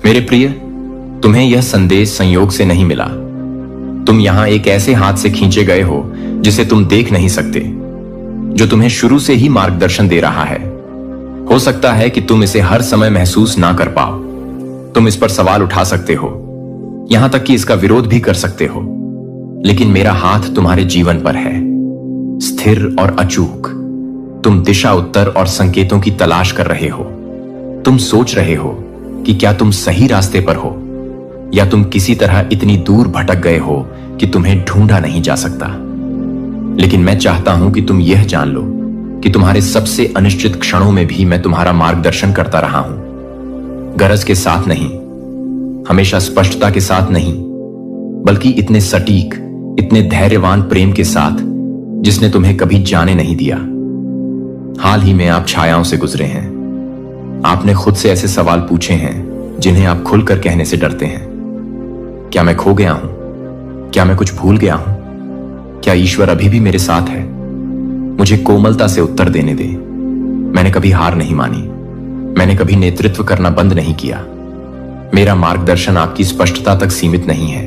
मेरे प्रिय, तुम्हें यह संदेश संयोग से नहीं मिला। तुम यहां एक ऐसे हाथ से खींचे गए हो जिसे तुम देख नहीं सकते, जो तुम्हें शुरू से ही मार्गदर्शन दे रहा है। हो सकता है कि तुम इसे हर समय महसूस ना कर पाओ। तुम इस पर सवाल उठा सकते हो, यहां तक कि इसका विरोध भी कर सकते हो, लेकिन मेरा हाथ तुम्हारे जीवन पर है, स्थिर और अचूक। तुम दिशा, उत्तर और संकेतों की तलाश कर रहे हो। तुम सोच रहे हो कि क्या तुम सही रास्ते पर हो, या तुम किसी तरह इतनी दूर भटक गए हो कि तुम्हें ढूंढा नहीं जा सकता। लेकिन मैं चाहता हूं कि तुम यह जान लो कि तुम्हारे सबसे अनिश्चित क्षणों में भी मैं तुम्हारा मार्गदर्शन करता रहा हूं। गरज के साथ नहीं, हमेशा स्पष्टता के साथ नहीं, बल्कि इतने सटीक, इतने धैर्यवान प्रेम के साथ जिसने तुम्हें कभी जाने नहीं दिया। हाल ही में आप छायाओं से गुजरे हैं। आपने खुद से ऐसे सवाल पूछे हैं जिन्हें आप खुलकर कहने से डरते हैं। क्या मैं खो गया हूं? क्या मैं कुछ भूल गया हूं? क्या ईश्वर अभी भी मेरे साथ है? मुझे कोमलता से उत्तर देने दे। मैंने कभी हार नहीं मानी। मैंने कभी नेतृत्व करना बंद नहीं किया। मेरा मार्गदर्शन आपकी स्पष्टता तक सीमित नहीं है।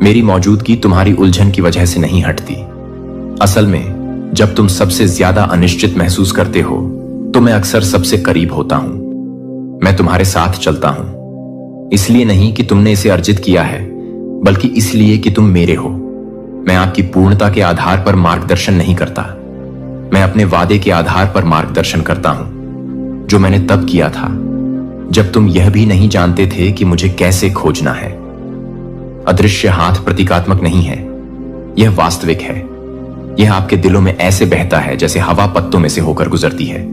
मेरी मौजूदगी तुम्हारी उलझन की वजह से नहीं हटती। असल में जब तुम सबसे ज्यादा अनिश्चित महसूस करते हो तो मैं अक्सर सबसे करीब होता हूं। मैं तुम्हारे साथ चलता हूं, इसलिए नहीं कि तुमने इसे अर्जित किया है, बल्कि इसलिए कि तुम मेरे हो। मैं आपकी पूर्णता के आधार पर मार्गदर्शन नहीं करता। मैं अपने वादे के आधार पर मार्गदर्शन करता हूं, जो मैंने तब किया था जब तुम यह भी नहीं जानते थे कि मुझे कैसे खोजना है। अदृश्य हाथ प्रतीकात्मक नहीं है, यह वास्तविक है। यह आपके दिलों में ऐसे बहता है जैसे हवा पत्तों में से होकर गुजरती है।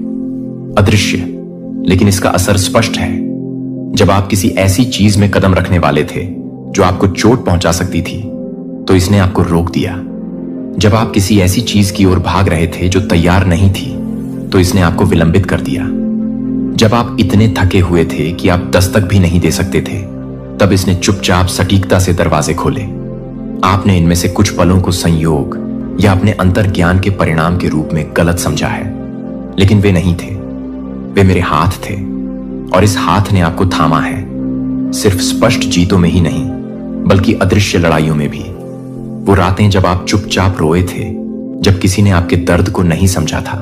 अदृश्य, लेकिन इसका असर स्पष्ट है। जब आप किसी ऐसी चीज में कदम रखने वाले थे जो आपको चोट पहुंचा सकती थी, तो इसने आपको रोक दिया। जब आप किसी ऐसी चीज की ओर भाग रहे थे जो तैयार नहीं थी, तो इसने आपको विलंबित कर दिया। जब आप इतने थके हुए थे कि आप दस्तक भी नहीं दे सकते थे, तब इसने चुपचाप सटीकता से दरवाजे खोले। आपने इनमें से कुछ पलों को संयोग या अपने अंतर ज्ञान के परिणाम के रूप में गलत समझा है, लेकिन वे नहीं थे। वे मेरे हाथ थे, और इस हाथ ने आपको थामा है, सिर्फ स्पष्ट जीतों में ही नहीं, बल्कि अदृश्य लड़ाइयों में भी। वो रातें जब आप चुपचाप रोए थे, जब किसी ने आपके दर्द को नहीं समझा था।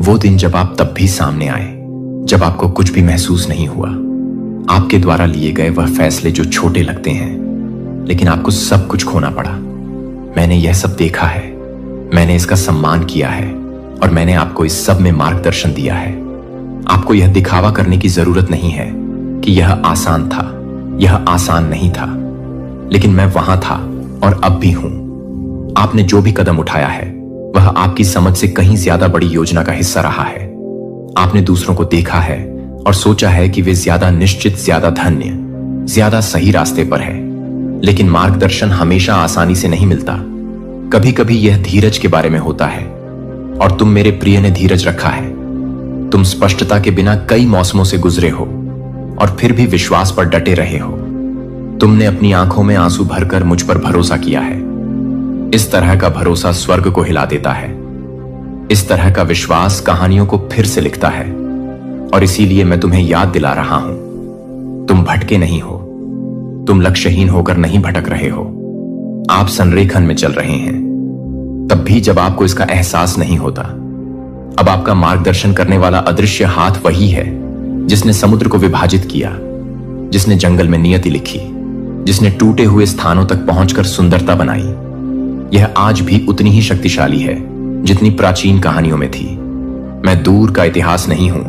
वो दिन जब आप तब भी सामने आए, जब आपको कुछ भी महसूस नहीं हुआ। आपके द्वारा लिए गए वह फैसले जो छोटे लगते हैं, लेकिन आपको सब कुछ खोना पड़ा। मैंने यह सब देखा है, मैंने इसका सम्मान किया है, और मैंने आपको इस सब में मार्गदर्शन दिया है। आपको यह दिखावा करने की जरूरत नहीं है कि यह आसान था। यह आसान नहीं था, लेकिन मैं वहां था और अब भी हूं। आपने जो भी कदम उठाया है, वह आपकी समझ से कहीं ज्यादा बड़ी योजना का हिस्सा रहा है। आपने दूसरों को देखा है और सोचा है कि वे ज्यादा निश्चित, ज्यादा धन्य, ज्यादा सही रास्ते पर है। लेकिन मार्गदर्शन हमेशा आसानी से नहीं मिलता। कभी कभी यह धीरज के बारे में होता है, और तुम मेरे प्रिय ने धीरज रखा है। तुम स्पष्टता के बिना कई मौसमों से गुजरे हो, और फिर भी विश्वास पर डटे रहे हो। तुमने अपनी आंखों में आंसू भरकर मुझ पर भरोसा किया है। इस तरह का भरोसा स्वर्ग को हिला देता है। इस तरह का विश्वास कहानियों को फिर से लिखता है, और इसीलिए मैं तुम्हें याद दिला रहा हूं, तुम भटके नहीं हो। तुम लक्ष्यहीन होकर नहीं भटक रहे हो। आप संरेखन में चल रहे हैं, तब भी जब आपको इसका एहसास नहीं होता। अब आपका मार्गदर्शन करने वाला अदृश्य हाथ वही है जिसने समुद्र को विभाजित किया, जिसने जंगल में नियति लिखी, जिसने टूटे हुए स्थानों तक पहुंचकर सुंदरता बनाई। यह आज भी उतनी ही शक्तिशाली है जितनी प्राचीन कहानियों में थी। मैं दूर का इतिहास नहीं हूं,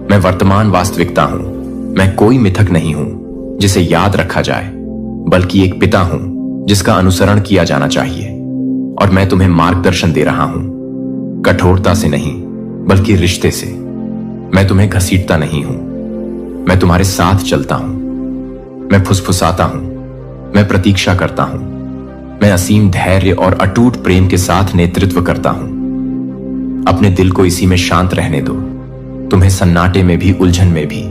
मैं वर्तमान वास्तविकता हूं। मैं कोई मिथक नहीं हूं जिसे याद रखा जाए, बल्कि एक पिता हूं जिसका अनुसरण किया जाना चाहिए। और मैं तुम्हें मार्गदर्शन दे रहा हूं, कठोरता से नहीं, बल्कि रिश्ते से। मैं तुम्हें घसीटता नहीं हूं, मैं तुम्हारे साथ चलता हूं। मैं फुसफुसाता हूं, मैं प्रतीक्षा करता हूं, मैं असीम धैर्य और अटूट प्रेम के साथ नेतृत्व करता हूं। अपने दिल को इसी में शांत रहने दो। तुम्हें सन्नाटे में भी, उलझन में भी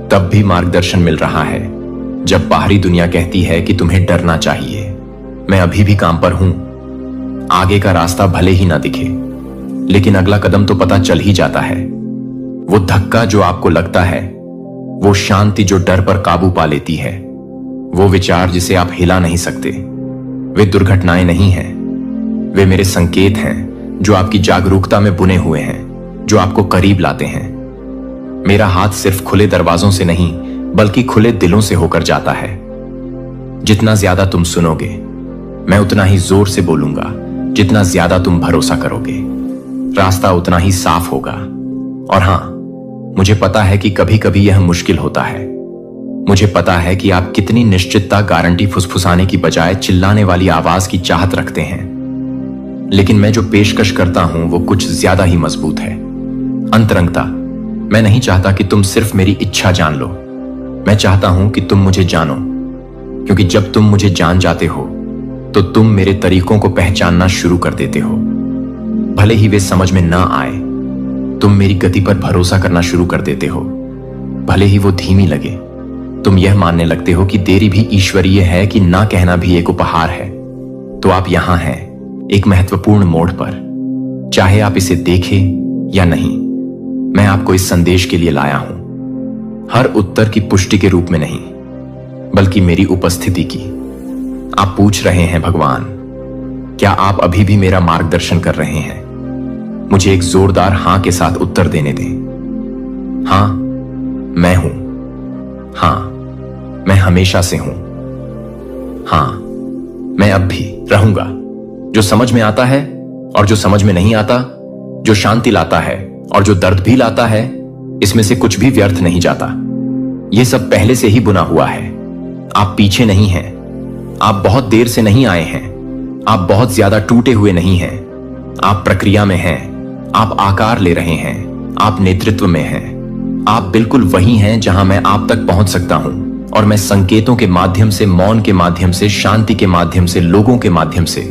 तब भी मार्गदर्शन मिल रहा है जब बाहरी दुनिया कहती है कि तुम्हें डरना चाहिए। मैं अभी भी काम पर हूं। आगे का रास्ता भले ही ना दिखे, लेकिन अगला कदम तो पता चल ही जाता है। वो धक्का जो आपको लगता है, वो शांति जो डर पर काबू पा लेती है, वो विचार जिसे आप हिला नहीं सकते। वे दुर्घटनाएं नहीं हैं, वे मेरे संकेत हैं जो आपकी जागरूकता में बुने हुए हैं, जो आपको करीब लाते हैं। मेरा हाथ सिर्फ खुले दरवाजों से नहीं बल्कि खुले दिलों से होकर जाता है। जितना ज्यादा तुम सुनोगे, मैं उतना ही जोर से बोलूंगा। जितना ज्यादा तुम भरोसा करोगे, रास्ता उतना ही साफ होगा। और हां, मुझे पता है कि कभी कभी यह मुश्किल होता है। मुझे पता है कि आप कितनी निश्चितता गारंटी फुसफुसाने की बजाय चिल्लाने वाली आवाज की चाहत रखते हैं। लेकिन मैं जो पेशकश करता हूं वो कुछ ज्यादा ही मजबूत है। अंतरंगता। मैं नहीं चाहता कि तुम सिर्फ मेरी इच्छा जान लो, मैं चाहता हूं कि तुम मुझे जानो। क्योंकि जब तुम मुझे जान जाते हो तो तुम मेरे तरीकों को पहचानना शुरू कर देते हो। भले ही वे समझ में ना आए, तुम मेरी गति पर भरोसा करना शुरू कर देते हो। भले ही वो धीमी लगे, तुम यह मानने लगते हो कि देरी भी ईश्वरीय है, कि ना कहना भी एक उपहार है। तो आप यहां हैं, एक महत्वपूर्ण मोड़ पर। चाहे आप इसे देखें या नहीं, मैं आपको इस संदेश के लिए लाया हूं। हर उत्तर की पुष्टि के रूप में नहीं, बल्कि मेरी उपस्थिति की। आप पूछ रहे हैं, भगवान, क्या आप अभी भी मेरा मार्गदर्शन कर रहे हैं? मुझे एक जोरदार हां के साथ उत्तर देने दें। हां, मैं हूं। हां, मैं हमेशा से हूं। हां, मैं अब भी रहूंगा। जो समझ में आता है और जो समझ में नहीं आता, जो शांति लाता है और जो दर्द भी लाता है, इसमें से कुछ भी व्यर्थ नहीं जाता। यह सब पहले से ही बुना हुआ है। आप पीछे नहीं हैं, आप बहुत देर से नहीं आए हैं, आप बहुत ज्यादा टूटे हुए नहीं हैं। आप प्रक्रिया में हैं, आप आकार ले रहे हैं, आप नेतृत्व में हैं। आप बिल्कुल वही हैं जहां मैं आप तक पहुंच सकता हूं। और मैं संकेतों के माध्यम से, मौन के माध्यम से, शांति के माध्यम से, लोगों के माध्यम से,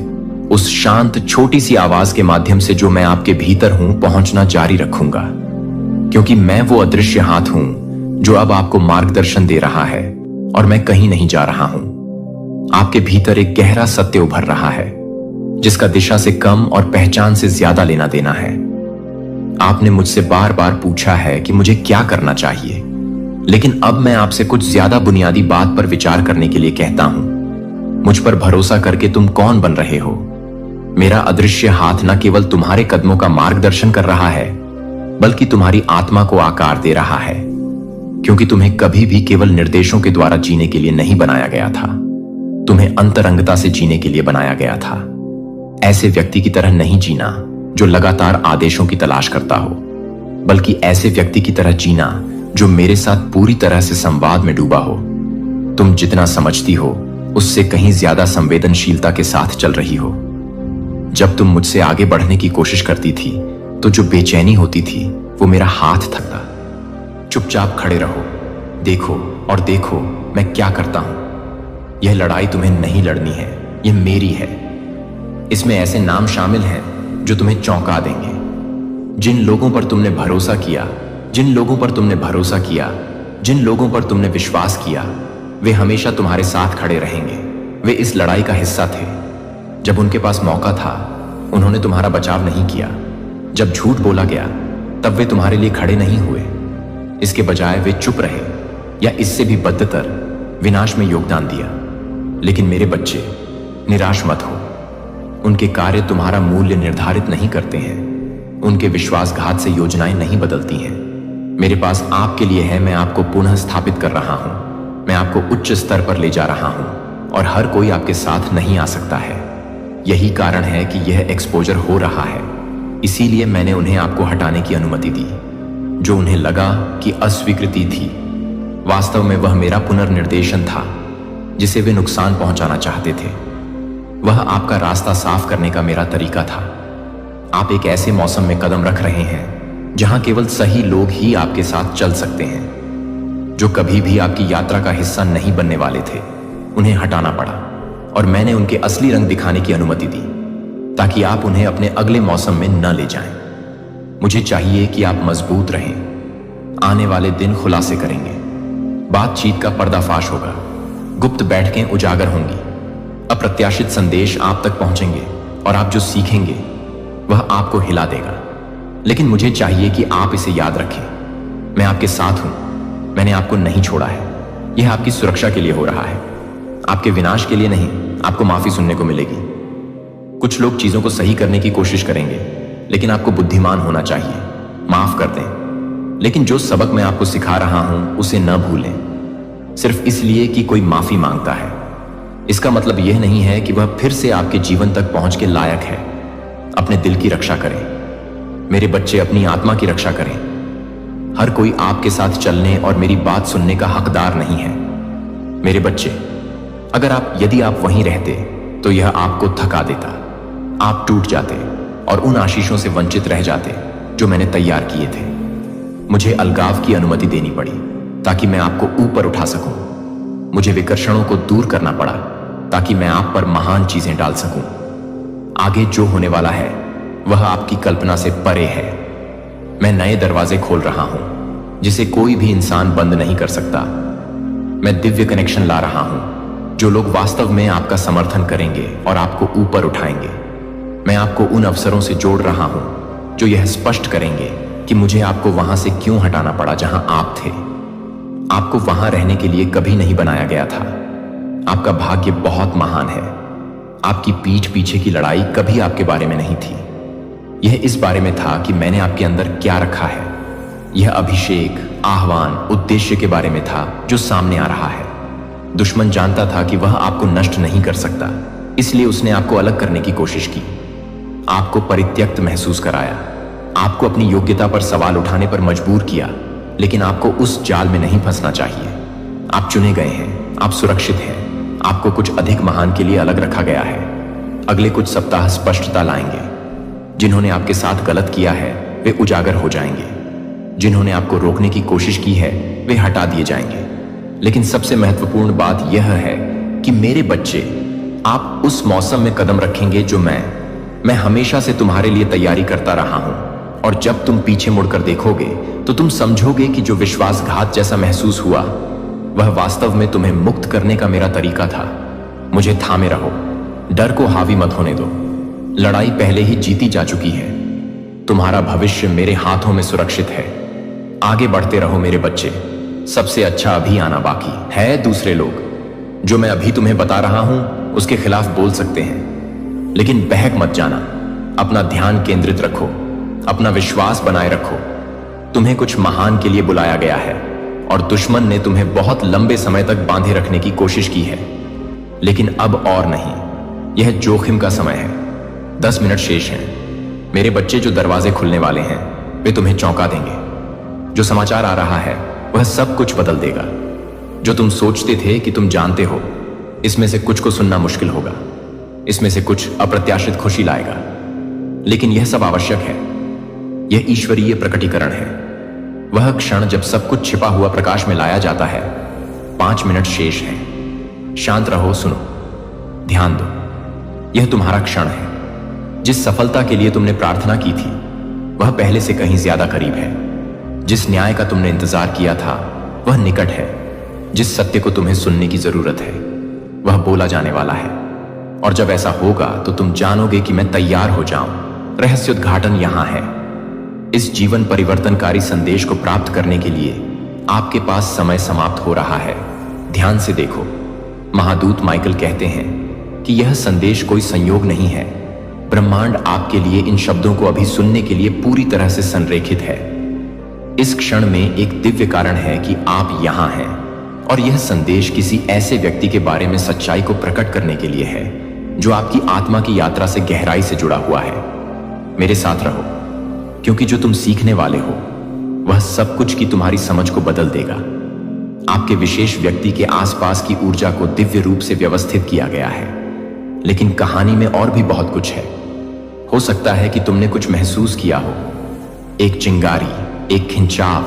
उस शांत छोटी सी आवाज के माध्यम से जो मैं आपके भीतर हूं, पहुंचना जारी रखूंगा। क्योंकि मैं वो अदृश्य हाथ हूं जो अब आपको मार्गदर्शन दे रहा है और मैं कहीं नहीं जा रहा हूं। आपके भीतर एक गहरा सत्य उभर रहा है जिसका दिशा से कम और पहचान से ज्यादा लेना देना है। आपने मुझसे बार बार पूछा है कि मुझे क्या करना चाहिए, लेकिन अब मैं आपसे कुछ ज्यादा बुनियादी बात पर विचार करने के लिए कहता हूं। मुझ पर भरोसा करके तुम कौन बन रहे हो? मेरा अदृश्य हाथ न केवल तुम्हारे कदमों का मार्गदर्शन कर रहा है, बल्कि तुम्हारी आत्मा को आकार दे रहा है। क्योंकि तुम्हें कभी भी केवल निर्देशों के द्वारा जीने के लिए नहीं बनाया गया था, तुम्हें अंतरंगता से जीने के लिए बनाया गया था। ऐसे व्यक्ति की तरह नहीं जीना जो लगातार आदेशों की तलाश करता हो, बल्कि ऐसे व्यक्ति की तरह जीना जो मेरे साथ पूरी तरह से संवाद में डूबा हो। तुम जितना समझती हो उससे कहीं ज्यादा संवेदनशीलता के साथ चल रही हो। जब तुम मुझसे आगे बढ़ने की कोशिश करती थी तो जो बेचैनी होती थी वो मेरा हाथ थकता। चुपचाप खड़े रहो, देखो और देखो मैं क्या करता हूं। यह लड़ाई तुम्हें नहीं लड़नी है, यह मेरी है। इसमें ऐसे नाम शामिल हैं जो तुम्हें चौंका देंगे। जिन लोगों पर तुमने भरोसा किया, जिन लोगों पर तुमने भरोसा किया, जिन लोगों पर तुमने विश्वास किया, वे हमेशा तुम्हारे साथ खड़े रहेंगे। वे इस लड़ाई का हिस्सा थे। जब उनके पास मौका था, उन्होंने तुम्हारा बचाव नहीं किया। जब झूठ बोला गया, तब वे तुम्हारे लिए खड़े नहीं हुए। इसके बजाय वे चुप रहे, या इससे भी बदतर, विनाश में योगदान दिया। लेकिन मेरे बच्चे, निराश मत हो। उनके कार्य तुम्हारा मूल्य निर्धारित नहीं करते हैं। उनके विश्वासघात से योजनाएं नहीं बदलती हैं। मेरे पास आपके लिए है। मैं आपको पुनः स्थापित कर रहा हूं। मैं आपको उच्च स्तर पर ले जा रहा हूं और हर कोई आपके साथ नहीं आ सकता है। यही कारण है कि यह एक्सपोजर हो रहा है। इसीलिए मैंने उन्हें आपको हटाने की अनुमति दी। जो उन्हें लगा कि अस्वीकृति थी, वास्तव में वह मेरा पुनर्निर्देशन था जिसे वे नुकसान पहुंचाना चाहते थे। वह आपका रास्ता साफ करने का मेरा तरीका था। आप एक ऐसे मौसम में कदम रख रहे हैं जहां केवल सही लोग ही आपके साथ चल सकते हैं। जो कभी भी आपकी यात्रा का हिस्सा नहीं बनने वाले थे, उन्हें हटाना पड़ा और मैंने उनके असली रंग दिखाने की अनुमति दी ताकि आप उन्हें अपने अगले मौसम में न ले जाएं। मुझे चाहिए कि आप मजबूत रहें। आने वाले दिन खुलासे करेंगे। बातचीत का पर्दाफाश होगा, गुप्त बैठकें उजागर होंगी, अप्रत्याशित संदेश आप तक पहुंचेंगे और आप जो सीखेंगे वह आपको हिला देगा। लेकिन मुझे चाहिए कि आप इसे याद रखें। मैं आपके साथ हूं। मैंने आपको नहीं छोड़ा है। यह आपकी सुरक्षा के लिए हो रहा है, आपके विनाश के लिए नहीं। आपको माफी सुनने को मिलेगी। कुछ लोग चीजों को सही करने की कोशिश करेंगे, लेकिन आपको बुद्धिमान होना चाहिए। माफ कर दें, लेकिन जो सबक मैं आपको सिखा रहा हूं उसे न भूलें। सिर्फ इसलिए कि कोई माफी मांगता है, इसका मतलब यह नहीं है कि वह फिर से आपके जीवन तक पहुंच के लायक है। अपने दिल की रक्षा करें मेरे बच्चे, अपनी आत्मा की रक्षा करें। हर कोई आपके साथ चलने और मेरी बात सुनने का हकदार नहीं है। मेरे बच्चे, यदि आप वहीं रहते तो यह आपको थका देता, आप टूट जाते और उन आशीषों से वंचित रह जाते जो मैंने तैयार किए थे। मुझे अलगाव की अनुमति देनी पड़ी ताकि मैं आपको ऊपर उठा सकूं। मुझे विकर्षणों को दूर करना पड़ा ताकि मैं आप पर महान चीजें डाल सकूं। आगे जो होने वाला है वह आपकी कल्पना से परे है। मैं नए दरवाजे खोल रहा हूं जिसे कोई भी इंसान बंद नहीं कर सकता। मैं दिव्य कनेक्शन ला रहा हूं जो लोग वास्तव में आपका समर्थन करेंगे और आपको ऊपर उठाएंगे। मैं आपको उन अवसरों से जोड़ रहा हूं जो यह स्पष्ट करेंगे कि मुझे आपको वहां से क्यों हटाना पड़ा जहां आप थे। आपको वहां रहने के लिए कभी नहीं बनाया गया था। आपका भाग्य बहुत महान है। आपकी पीठ पीछे की लड़ाई कभी आपके बारे में नहीं थी। यह इस बारे में था कि मैंने आपके अंदर क्या रखा है। यह अभिषेक, आह्वान, उद्देश्य के बारे में था जो सामने आ रहा है। दुश्मन जानता था कि वह आपको नष्ट नहीं कर सकता, इसलिए उसने आपको अलग करने की कोशिश की, आपको परित्यक्त महसूस कराया, आपको अपनी योग्यता पर सवाल उठाने पर मजबूर किया। लेकिन आपको उस जाल में नहीं फंसना चाहिए। आप चुने गए हैं, आप सुरक्षित हैं। आपको कुछ अधिक महान के लिए अलग रखा गया है। अगले कुछ सप्ताह स्पष्टता लाएंगे। जिन्होंने आपके साथ गलत किया है वे उजागर हो जाएंगे। जिन्होंने आपको रोकने की कोशिश की है वे हटा दिए जाएंगे। लेकिन सबसे महत्वपूर्ण बात यह है कि मेरे बच्चे, आप उस मौसम में कदम रखेंगे जो मैं हमेशा से तुम्हारे लिए तैयारी करता रहा हूं। और जब तुम पीछे मुड़कर देखोगे तो तुम समझोगे कि जो विश्वासघात जैसा महसूस हुआ वह वास्तव में तुम्हें मुक्त करने का मेरा तरीका था। मुझे थामे रहो, डर को हावी मत होने दो। लड़ाई पहले ही जीती जा चुकी है। तुम्हारा भविष्य मेरे हाथों में सुरक्षित है। आगे बढ़ते रहो मेरे बच्चे। सबसे अच्छा अभी आना बाकी है। दूसरे लोग जो मैं अभी तुम्हें बता रहा हूं उसके खिलाफ बोल सकते हैं, लेकिन बहक मत जाना। अपना ध्यान केंद्रित रखो, अपना विश्वास बनाए रखो। तुम्हें कुछ महान के लिए बुलाया गया है और दुश्मन ने तुम्हें बहुत लंबे समय तक बांधे रखने की कोशिश की है, लेकिन अब और नहीं। यह जोखिम का समय है। 10 मिनट शेष हैं। मेरे बच्चे, जो दरवाजे खुलने वाले हैं वे तुम्हें चौंका देंगे। जो समाचार आ रहा है वह सब कुछ बदल देगा। जो तुम सोचते थे कि तुम जानते हो, इसमें से कुछ को सुनना मुश्किल होगा। इसमें से कुछ अप्रत्याशित खुशी लाएगा, लेकिन यह सब आवश्यक है। यह ईश्वरीय प्रकटीकरण है। वह क्षण जब सब कुछ छिपा हुआ प्रकाश में लाया जाता है। 5 मिनट शेष हैं। शांत रहो, सुनो, ध्यान दो। यह तुम्हारा क्षण है। जिस सफलता के लिए तुमने प्रार्थना की थी वह पहले से कहीं ज्यादा करीब है। जिस न्याय का तुमने इंतजार किया था वह निकट है। जिस सत्य को तुम्हें सुनने की जरूरत है वह बोला जाने वाला है। और जब ऐसा होगा तो तुम जानोगे कि मैं तैयार हो जाऊं। रहस्योद्घाटन यहां है। इस जीवन परिवर्तनकारी संदेश को प्राप्त करने के लिए आपके पास समय समाप्त हो रहा है। ध्यान से देखो। महादूत माइकल कहते हैं कि यह संदेश कोई संयोग नहीं है। ब्रह्मांड आपके लिए इन शब्दों को अभी सुनने के लिए पूरी तरह से संरेखित है। इस क्षण में एक दिव्य कारण है कि आप यहां हैं, और यह संदेश किसी ऐसे व्यक्ति के बारे में सच्चाई को प्रकट करने के लिए है जो आपकी आत्मा की यात्रा से गहराई से जुड़ा हुआ है। मेरे साथ रहो, क्योंकि जो तुम सीखने वाले हो वह सब कुछ की तुम्हारी समझ को बदल देगा। आपके विशेष व्यक्ति के आसपास की ऊर्जा को दिव्य रूप से व्यवस्थित किया गया है, लेकिन कहानी में और भी बहुत कुछ है। हो सकता है कि तुमने कुछ महसूस किया हो, एक चिंगारी, एक खिंचाव,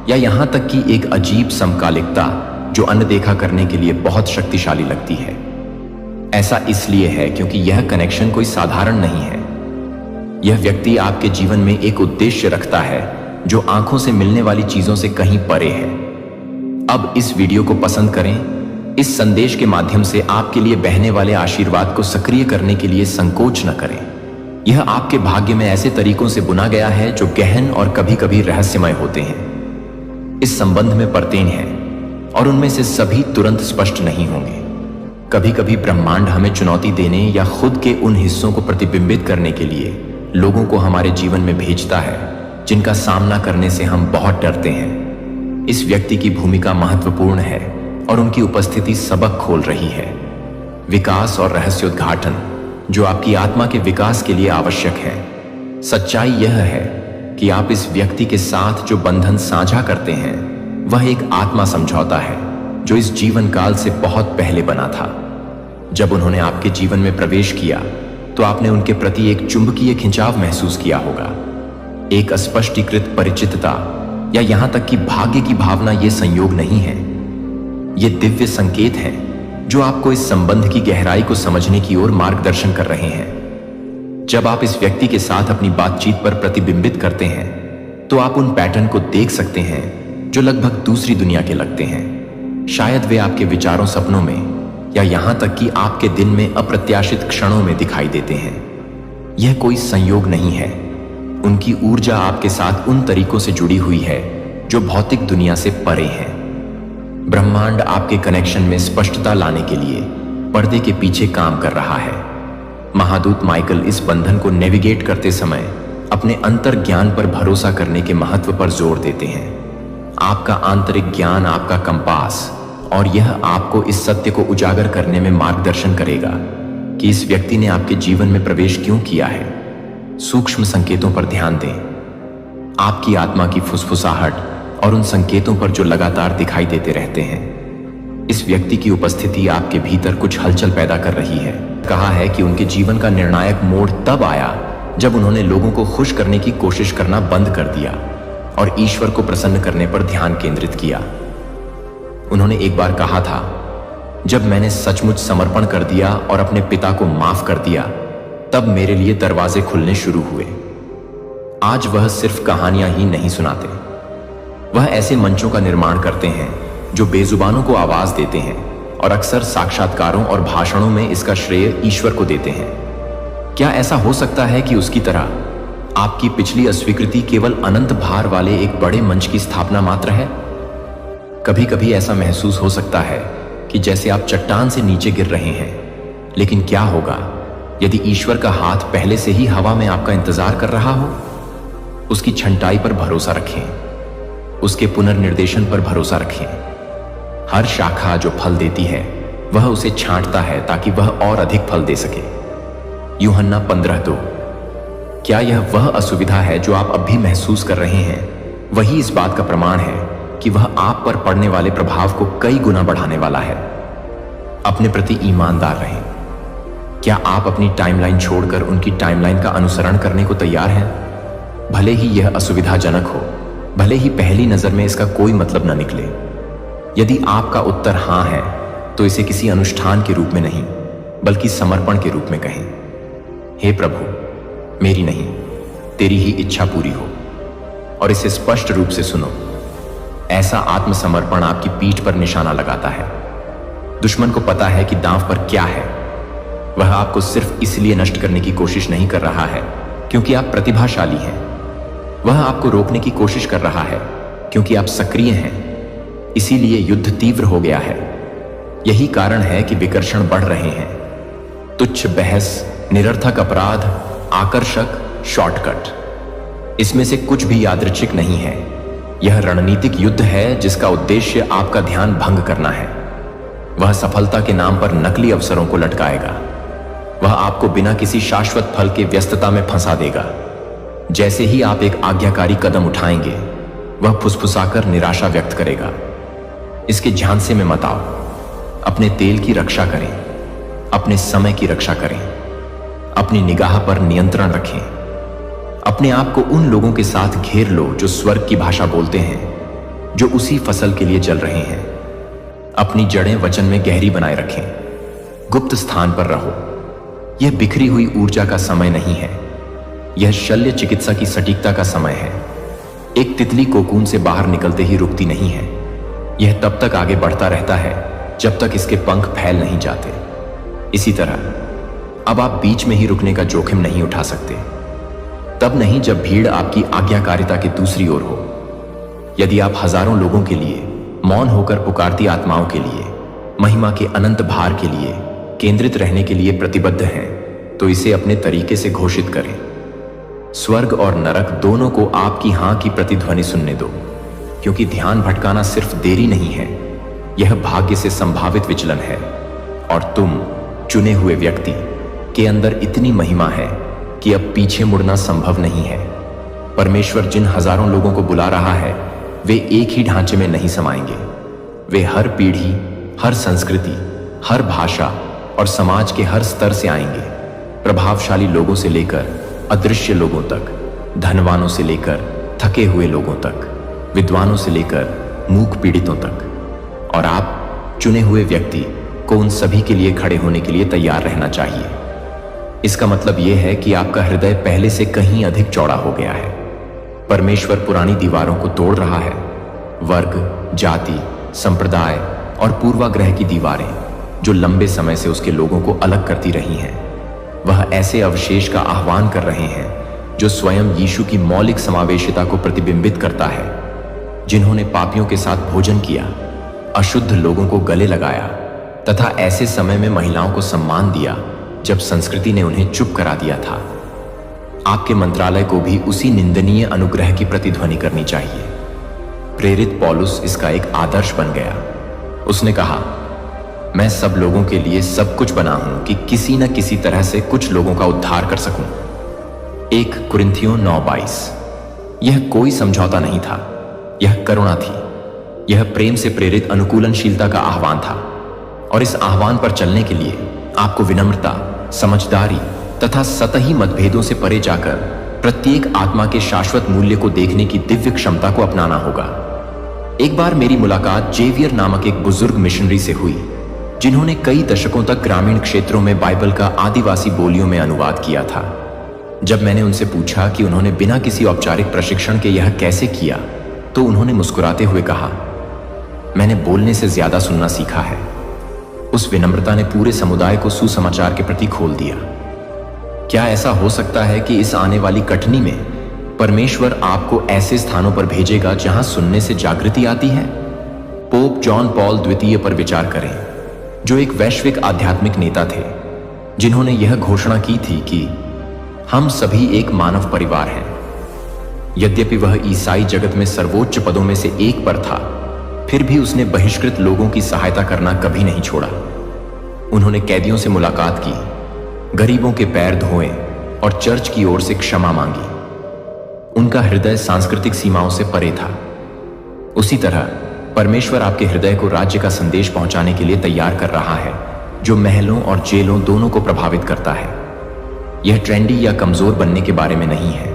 या यहां तक कि एक अजीब समकालिकता जो अनदेखा करने के लिए बहुत शक्तिशाली लगती है। ऐसा इसलिए है क्योंकि यह कनेक्शन कोई साधारण नहीं है। यह व्यक्ति आपके जीवन में एक उद्देश्य रखता है जो आंखों से मिलने वाली चीजों से कहीं परे है। अब इस वीडियो को पसंद करें। इस संदेश के माध्यम से आपके लिए बहने वाले आशीर्वाद को सक्रिय करने के लिए संकोच न करें। यह आपके भाग्य में ऐसे तरीकों से बुना गया है जो गहन और कभी कभी रहस्यमय होते हैं। इस संबंध में परतें हैं और उनमें से सभी तुरंत स्पष्ट नहीं होंगे। कभी कभी ब्रह्मांड हमें चुनौती देने या खुद के उन हिस्सों को प्रतिबिंबित करने के लिए लोगों को हमारे जीवन में भेजता है जिनका सामना करने से हम बहुत डरते हैं। इस व्यक्ति की भूमिका महत्वपूर्ण है और उनकी उपस्थिति सबक खोल रही है। विकास और रहस्योद्घाटन जो आपकी आत्मा के विकास के लिए आवश्यक है। सच्चाई यह है कि आप इस व्यक्ति के साथ जो बंधन साझा करते हैं वह एक आत्मा समझौता है जो इस जीवन काल से बहुत पहले बना था। जब उन्होंने आपके जीवन में प्रवेश किया तो आपने उनके प्रति एक चुंबकीय खिंचाव महसूस किया होगा, एक अस्पष्टीकृत परिचितता या यहां तक कि भाग्य की भावना। ये संयोग नहीं है, ये दिव्य संकेत हैं जो आपको इस संबंध की गहराई को समझने की ओर मार्गदर्शन कर रहे हैं। जब आप इस व्यक्ति के साथ अपनी बातचीत पर प्रतिबिंबित करते हैं तो आप उन पैटर्न को देख सकते हैं जो लगभग दूसरी दुनिया के लगते हैं। शायद वे आपके विचारों, सपनों में या यहां तक कि आपके दिन में अप्रत्याशित क्षणों में दिखाई देते हैं। यह कोई संयोग नहीं है, उनकी ऊर्जा आपके साथ उन तरीकों से जुड़ी हुई है जो भौतिक दुनिया से परे हैं। ब्रह्मांड आपके कनेक्शन में स्पष्टता लाने के लिए पर्दे के पीछे काम कर रहा है। महादूत माइकल इस बंधन को नेविगेट करते समय अपने अंतर ज्ञान पर भरोसा करने के महत्व पर जोर देते हैं। आपका आंतरिक ज्ञान आपका कंपास, और यह आपको इस सत्य को उजागर करने में मार्गदर्शन करेगा कि इस व्यक्ति ने आपके जीवन में प्रवेश क्यों किया है। सूक्ष्म संकेतों पर ध्यान दें, आपकी आत्मा की फुसफुसाहट और उन संकेतों पर जो लगातार दिखाई देते रहते हैं। इस व्यक्ति की उपस्थिति आपके भीतर कुछ हलचल पैदा कर रही है। कहा है कि उनके जीवन का निर्णायक मोड़ तब आया जब उन्होंने लोगों को खुश करने की कोशिश करना बंद कर दिया और ईश्वर को प्रसन्न करने पर ध्यान केंद्रित किया। उन्होंने एक बार कहा था, जब मैंने सचमुच समर्पण कर दिया और अपने पिता को माफ कर दिया तब मेरे लिए दरवाजे खुलने शुरू हुए। आज वह सिर्फ कहानियां ही नहीं सुनाते, वह ऐसे मंचों का निर्माण करते हैं जो बेजुबानों को आवाज देते हैं और अक्सर साक्षात्कारों और भाषणों में इसका श्रेय ईश्वर को देते हैं। क्या ऐसा हो सकता है कि उसकी तरह आपकी पिछली अस्वीकृति केवल अनंत भार वाले एक बड़े मंच की स्थापना मात्र है? कभी कभी ऐसा महसूस हो सकता है कि जैसे आप चट्टान से नीचे गिर रहे हैं, लेकिन क्या होगा यदि ईश्वर का हाथ पहले से ही हवा में आपका इंतजार कर रहा हो? उसकी छंटाई पर भरोसा रखें, उसके पुनर्निर्देशन पर भरोसा रखें। हर शाखा जो फल देती है वह उसे छांटता है ताकि वह और अधिक फल दे सके। यूहन्ना 15:2। क्या यह वह असुविधा है जो आप अब भी महसूस कर रहे हैं? वही इस बात का प्रमाण है कि वह आप पर पड़ने वाले प्रभाव को कई गुना बढ़ाने वाला है। अपने प्रति ईमानदार रहें। क्या आप अपनी टाइमलाइन छोड़कर उनकी टाइमलाइन का अनुसरण करने को तैयार हैं? भले ही यह असुविधाजनक हो, भले ही पहली नजर में इसका कोई मतलब न निकले। यदि आपका उत्तर हां है तो इसे किसी अनुष्ठान के रूप में नहीं बल्कि समर्पण के रूप में कहें। हे प्रभु, मेरी नहीं तेरी ही इच्छा पूरी हो। और इसे स्पष्ट रूप से सुनो। ऐसा आत्मसमर्पण आपकी पीठ पर निशाना लगाता है। दुश्मन को पता है कि दांव पर क्या है। वह आपको सिर्फ इसलिए नष्ट करने की कोशिश नहीं कर रहा है क्योंकि आप प्रतिभाशाली हैं। वह आपको रोकने की कोशिश कर रहा है क्योंकि आप सक्रिय हैं। इसीलिए युद्ध तीव्र हो गया है। यही कारण है कि विकर्षण बढ़ रहे हैं। तुच्छ बहस, निरर्थक अपराध, आकर्षक शॉर्टकट, इसमें से कुछ भी यादृच्छिक नहीं है। यह रणनीतिक युद्ध है जिसका उद्देश्य आपका ध्यान भंग करना है। वह सफलता के नाम पर नकली अवसरों को लटकाएगा। वह आपको बिना किसी शाश्वत फल के व्यस्तता में फंसा देगा। जैसे ही आप एक आज्ञाकारी कदम उठाएंगे, वह फुसफुसाकर निराशा व्यक्त करेगा। इसके झांसे में मत आओ। अपने तेल की रक्षा करें, अपने समय की रक्षा करें, अपनी निगाह पर नियंत्रण रखें। अपने आप को उन लोगों के साथ घेर लो जो स्वर्ग की भाषा बोलते हैं, जो उसी फसल के लिए जल रहे हैं। अपनी जड़ें वचन में गहरी बनाए रखें। गुप्त स्थान पर रहो। यह बिखरी हुई ऊर्जा का समय नहीं है, यह शल्य चिकित्सा की सटीकता का समय है। एक तितली कोकून से बाहर निकलते ही रुकती नहीं है। यह तब तक आगे बढ़ता रहता है जब तक इसके पंख फैल नहीं जाते। इसी तरह अब आप बीच में ही रुकने का जोखिम नहीं उठा सकते। तब नहीं जब भीड़ आपकी आज्ञाकारिता की दूसरी ओर हो। यदि आप हजारों लोगों के लिए, मौन होकर पुकारती आत्माओं के लिए, महिमा के अनंत भार के लिए केंद्रित रहने के लिए प्रतिबद्ध हैं, तो इसे अपने तरीके से घोषित करें। स्वर्ग और नरक दोनों को आपकी हां की प्रतिध्वनि सुनने दो, क्योंकि ध्यान भटकाना सिर्फ देरी नहीं है, यह भाग्य से संभावित विचलन है। और तुम, चुने हुए व्यक्ति, के अंदर इतनी महिमा है कि अब पीछे मुड़ना संभव नहीं है। परमेश्वर जिन हजारों लोगों को बुला रहा है, वे एक ही ढांचे में नहीं समाएंगे। वे हर पीढ़ी, हर संस्कृति, हर भाषा और समाज के हर स्तर से आएंगे। प्रभावशाली लोगों से लेकर अदृश्य लोगों तक, धनवानों से लेकर थके हुए लोगों तक, विद्वानों से लेकर मूक पीड़ितों तक। और आप, चुने हुए व्यक्ति, को उन सभी के लिए खड़े होने के लिए तैयार रहना चाहिए। इसका मतलब यह है कि आपका हृदय पहले से कहीं अधिक चौड़ा हो गया है। परमेश्वर पुरानी दीवारों को तोड़ रहा है। वर्ग, जाति, संप्रदाय और पूर्वाग्रह की दीवारें जो लंबे समय से उसके लोगों को अलग करती रही हैं, वह ऐसे अवशेष का आह्वान कर रहे हैं जो स्वयं यीशु की मौलिक समावेशिता को प्रतिबिंबित करता है, जिन्होंने पापियों के साथ भोजन किया, अशुद्ध लोगों को गले लगाया तथा ऐसे समय में महिलाओं को सम्मान दिया जब संस्कृति ने उन्हें चुप करा दिया था। आपके मंत्रालय को भी उसी निंदनीय अनुग्रह की प्रतिध्वनि करनी चाहिए। प्रेरित पौलुस इसका एक आदर्श बन गया। उसने कहा, मैं सब लोगों के लिए सब कुछ बना हूं कि किसी न किसी तरह से कुछ लोगों का उद्धार कर सकूं। 1 कुरिन्थियों 9:22। यह कोई समझौता नहीं था, यह करुणा थी। यह प्रेम से प्रेरित अनुकूलनशीलता का आह्वान था। और इस आह्वान पर चलने के लिए आपको विनम्रता, समझदारी तथा सतही मतभेदों से परे जाकर प्रत्येक आत्मा के शाश्वत मूल्य को देखने की दिव्य क्षमता को अपनाना होगा। एक बार मेरी मुलाकात जेवियर नामक एक बुजुर्ग मिशनरी से हुई, जिन्होंने कई दशकों तक ग्रामीण क्षेत्रों में बाइबल का आदिवासी बोलियों में अनुवाद किया था। जब मैंने उनसे पूछा कि उन्होंने बिना किसी औपचारिक प्रशिक्षण के यह कैसे किया, तो उन्होंने मुस्कुराते हुए कहा, मैंने बोलने से ज्यादा सुनना सीखा है। उस विनम्रता ने पूरे समुदाय को सुसमाचार के प्रति खोल दिया। क्या ऐसा हो सकता है कि इस आने वाली कठिनी में परमेश्वर आपको ऐसे स्थानों पर भेजेगा जहां सुनने से जागृति आती है? पोप जॉन पॉल द्वितीय पर विचार करें, जो एक वैश्विक आध्यात्मिक नेता थे, जिन्होंने यह घोषणा की थी कि हम सभी एक मानव परिवार हैं। यद्यपि वह ईसाई जगत में सर्वोच्च पदों में से एक पर था, फिर भी उसने बहिष्कृत लोगों की सहायता करना कभी नहीं छोड़ा। उन्होंने कैदियों से मुलाकात की, गरीबों के पैर धोए और चर्च की ओर से क्षमा मांगी। उनका हृदय सांस्कृतिक सीमाओं से परे था। उसी तरह परमेश्वर आपके हृदय को राज्य का संदेश पहुंचाने के लिए तैयार कर रहा है, जो महलों और जेलों दोनों को प्रभावित करता है। यह ट्रेंडी या कमजोर बनने के बारे में नहीं है।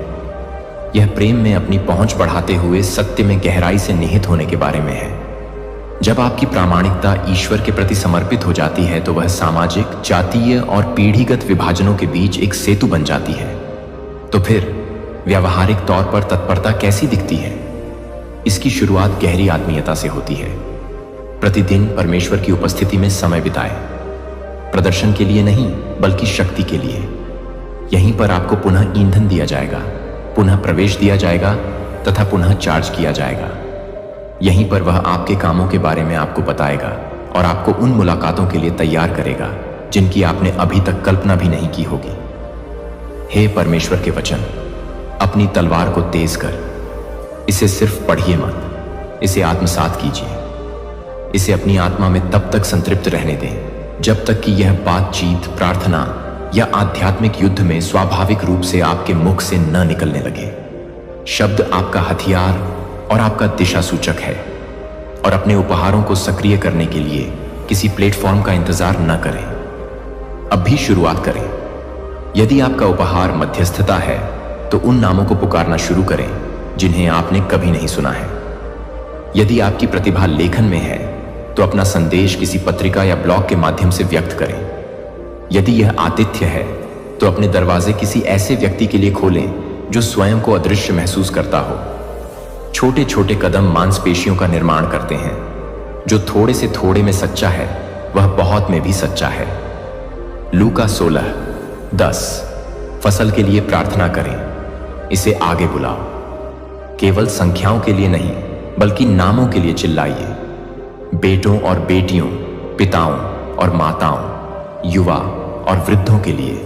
यह प्रेम में अपनी पहुंच बढ़ाते हुए सत्य में गहराई से निहित होने के बारे में है। जब आपकी प्रामाणिकता ईश्वर के प्रति समर्पित हो जाती है, तो वह सामाजिक, जातीय और पीढ़ीगत विभाजनों के बीच एक सेतु बन जाती है। तो फिर व्यावहारिक तौर पर तत्परता कैसी दिखती है? इसकी शुरुआत गहरी आत्मीयता से होती है। प्रतिदिन परमेश्वर की उपस्थिति में समय बिताएं, प्रदर्शन के लिए नहीं बल्कि शक्ति के लिए। यहीं पर आपको पुनः ईंधन दिया जाएगा, पुनः प्रवेश दिया जाएगा तथा पुनः चार्ज किया जाएगा। यहीं पर वह आपके कामों के बारे में आपको बताएगा और आपको उन मुलाकातों के लिए तैयार करेगा जिनकी आपने अभी तक कल्पना भी नहीं की होगी। हे परमेश्वर के वचन, अपनी तलवार को तेज कर। इसे सिर्फ पढ़िए मत, इसे आत्मसात कीजिए। इसे अपनी आत्मा में तब तक संतृप्त रहने दें जब तक कि यह बातचीत, प्रार्थना या आध्यात्मिक युद्ध में स्वाभाविक रूप से आपके मुख से न निकलने लगे। शब्द आपका हथियार और आपका दिशा सूचक है, और अपने उपहारों को सक्रिय करने के लिए किसी प्लेटफॉर्म का इंतजार न करें। अब भी शुरुआत करें। यदि आपका उपहार मध्यस्थता है, तो उन नामों को पुकारना शुरू करें जिन्हें आपने कभी नहीं सुना है। यदि आपकी प्रतिभा लेखन में है, तो अपना संदेश किसी पत्रिका या ब्लॉग के माध्यम से व्यक्त करें। यदि यह आतिथ्य है, तो अपने दरवाजे किसी ऐसे व्यक्ति के लिए खोलें जो स्वयं को अदृश्य महसूस करता हो। छोटे छोटे कदम मांसपेशियों का निर्माण करते हैं। जो थोड़े से थोड़े में सच्चा है, वह बहुत में भी सच्चा है। लूका 16:10। फसल के लिए प्रार्थना करें, इसे आगे बुलाओ। केवल संख्याओं के लिए नहीं, बल्कि नामों के लिए चिल्लाइए। बेटों और बेटियों, पिताओं और माताओं, युवा और वृद्धों के लिए,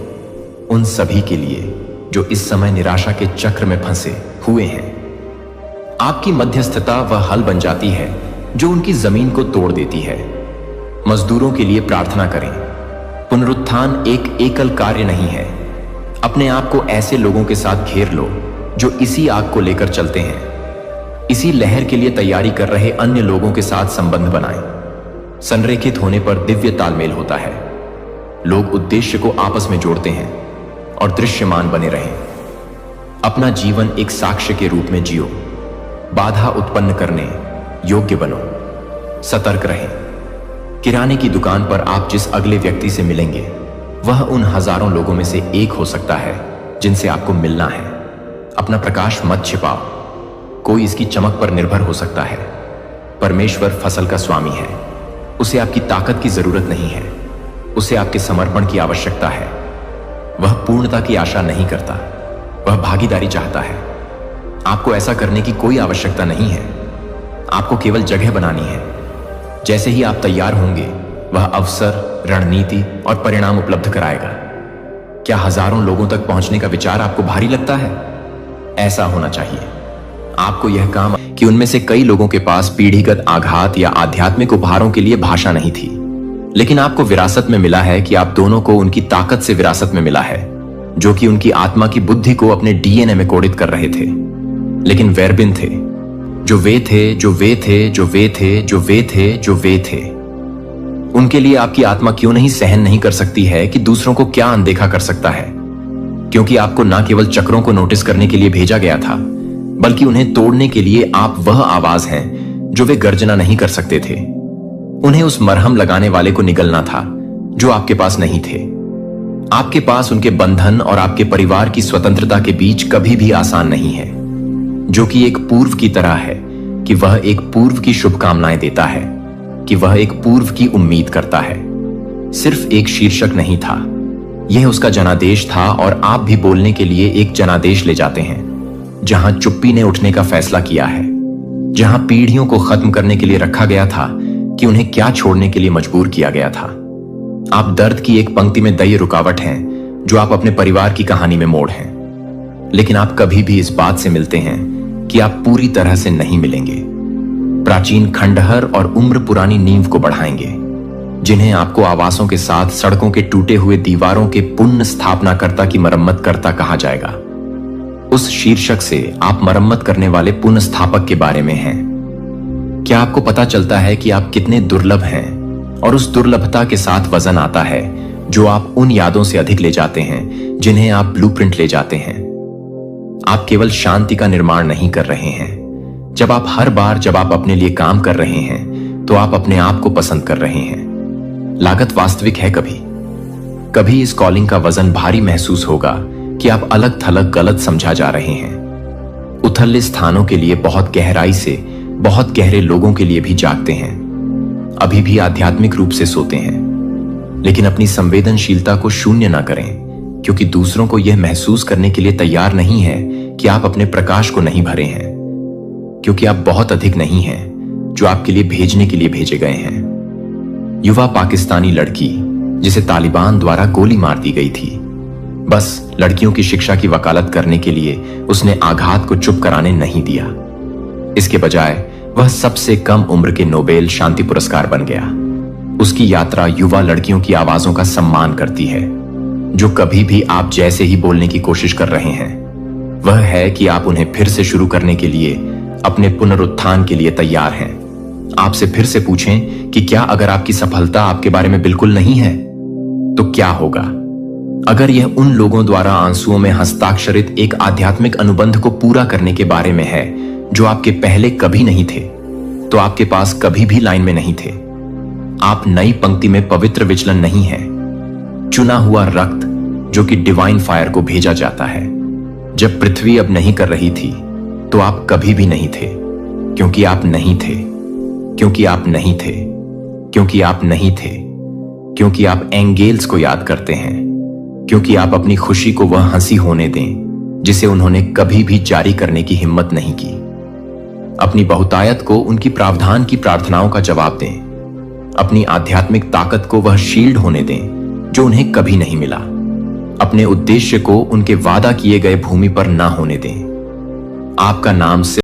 उन सभी के लिए जो इस समय निराशा के चक्र में फंसे हुए हैं। आपकी मध्यस्थता वह हल बन जाती है जो उनकी जमीन को तोड़ देती है। मजदूरों के लिए प्रार्थना करें। पुनरुत्थान एक एकल कार्य नहीं है। अपने आप को ऐसे लोगों के साथ घेर लो जो इसी आग को लेकर चलते हैं। इसी लहर के लिए तैयारी कर रहे अन्य लोगों के साथ संबंध बनाएं। संरेखित होने पर दिव्य तालमेल होता है। लोग उद्देश्य को आपस में जोड़ते हैं और दृश्यमान बने रहें। अपना जीवन एक साक्ष्य के रूप में जियो। बाधा उत्पन्न करने योग्य बनो। सतर्क रहें। किराने की दुकान पर आप जिस अगले व्यक्ति से मिलेंगे वह उन हजारों लोगों में से एक हो सकता है जिनसे आपको मिलना है। अपना प्रकाश मत छिपाओ। कोई इसकी चमक पर निर्भर हो सकता है। परमेश्वर फसल का स्वामी है। उसे आपकी ताकत की जरूरत नहीं है। उसे आपके समर्पण की आवश्यकता है। वह पूर्णता की आशा नहीं करता, वह भागीदारी चाहता है। आपको ऐसा करने की कोई आवश्यकता नहीं है। आपको केवल जगह बनानी है। जैसे ही आप तैयार होंगे वह अवसर, रणनीति और परिणाम उपलब्ध कराएगा। क्या हजारों लोगों तक पहुंचने का विचार आपको भारी लगता है? ऐसा होना चाहिए। आपको यह काम कि उनमें से कई लोगों के पास पीढ़ीगत आघात या आध्यात्मिक उपहारों के लिए भाषा नहीं थी, लेकिन आपको विरासत में मिला है कि आप दोनों को उनकी ताकत से विरासत में मिला है, जो कि उनकी आत्मा की बुद्धि को अपने डीएनए में कोडित कर रहे थे। लेकिन वेरबिन थे, जो वे थे, जो वे थे, जो वे थे, जो वे थे, जो वे थे। उनके लिए आपकी आत्मा क्यों नहीं सहन नहीं कर सकती है कि दूसरों को क्या अनदेखा कर सकता है? क्योंकि आपको न केवल चक्रों को नोटिस करने के लिए भेजा गया था, बल्कि उन्हें तोड़ने के लिए आप वह आवाज हैं जो वे गर्जना नहीं कर सकते थे। उन्हें उस मरहम लगाने वाले को निगलना था जो आपके पास नहीं थे। आपके पास उनके बंधन और आपके परिवार की स्वतंत्रता के बीच कभी भी आसान नहीं है, जो कि एक पूर्व की तरह है कि वह एक पूर्व की शुभकामनाएं देता है, कि वह एक पूर्व की उम्मीद करता है। सिर्फ एक शीर्षक नहीं था, यह उसका जनादेश था। और आप भी बोलने के लिए एक जनादेश ले जाते हैं, जहां चुप्पी ने उठने का फैसला किया है, जहां पीढ़ियों को खत्म करने के लिए रखा गया था कि उन्हें क्या छोड़ने के लिए मजबूर किया गया था। आप दर्द की एक पंक्ति में दई रुकावट हैं जो आप अपने परिवार की कहानी में मोड़ हैं। लेकिन आप कभी भी इस बात से मिलते हैं कि आप पूरी तरह से नहीं मिलेंगे। प्राचीन खंडहर और उम्र पुरानी नींव को बढ़ाएंगे, जिन्हें आपको आवासों के साथ सड़कों के टूटे हुए दीवारों के पुनः स्थापनाकर्ता की मरम्मत करता कहा जाएगा। उस शीर्षक से आप मरम्मत करने वाले पुनर्स्थापक के बारे में हैं। क्या आपको पता चलता है कि आप कितने दुर्लभ हैं? और उस दुर्लभता के साथ वजन आता है जो आप उन यादों से अधिक ले जाते हैं जिन्हें आप ब्लूप्रिंट ले जाते हैं। आप केवल शांति का निर्माण नहीं कर रहे हैं। जब आप हर बार जब आप अपने लिए काम कर रहे हैं तो आप अपने आप को पसंद कर रहे हैं। लागत वास्तविक है। कभी इस कॉलिंग का वजन भारी महसूस होगा कि आप अलग थलग गलत समझा जा रहे हैं। उथले स्थानों के लिए बहुत गहराई से, बहुत गहरे लोगों के लिए भी जागते हैं। अभी भी आध्यात्मिक रूप से सोते हैं। लेकिन अपनी संवेदनशीलता को शून्य ना करें, क्योंकि दूसरों को यह महसूस करने के लिए तैयार नहीं है कि आप अपने प्रकाश को नहीं भरे हैं, क्योंकि आप बहुत अधिक नहीं हैं जो आपके लिए भेजने के लिए भेजे गए हैं। युवा पाकिस्तानी लड़की जिसे तालिबान द्वारा गोली मार दी गई थी, बस लड़कियों की शिक्षा की वकालत करने के लिए उसने आघात को चुप कराने नहीं दिया। इसके बजाय वह सबसे कम उम्र के नोबेल शांति पुरस्कार बन गया। उसकी यात्रा युवा लड़कियों की आवाजों का सम्मान करती है, जो कभी भी आप जैसे ही बोलने की कोशिश कर रहे हैं। वह है कि आप उन्हें फिर से शुरू करने के लिए, अपने पुनरुत्थान के लिए तैयार हैं। आपसे फिर से पूछें कि क्या अगर आपकी सफलता आपके बारे में बिल्कुल नहीं है तो क्या होगा? अगर यह उन लोगों द्वारा आंसुओं में हस्ताक्षरित एक आध्यात्मिक अनुबंध को पूरा करने के बारे में है जो आपके पहले कभी नहीं थे, तो आपके पास कभी भी लाइन में नहीं थे। आप नई पंक्ति में पवित्र विचलन नहीं है, चुना हुआ रक्त जो कि डिवाइन फायर को भेजा जाता है। जब पृथ्वी अब नहीं कर रही थी तो आप कभी भी नहीं थे, क्योंकि आप नहीं थे, क्योंकि आप नहीं थे, क्योंकि आप नहीं थे, क्योंकि आप एंगेल्स को याद करते हैं, क्योंकि आप अपनी खुशी को वह हंसी होने दें जिसे उन्होंने कभी भी जारी करने की हिम्मत नहीं की। अपनी बहुतायत को उनकी प्रावधान की प्रार्थनाओं का जवाब दें। अपनी आध्यात्मिक ताकत को वह शील्ड होने दें जो उन्हें कभी नहीं मिला। अपने उद्देश्य को उनके वादा किए गए भूमि पर ना होने दें। आपका नाम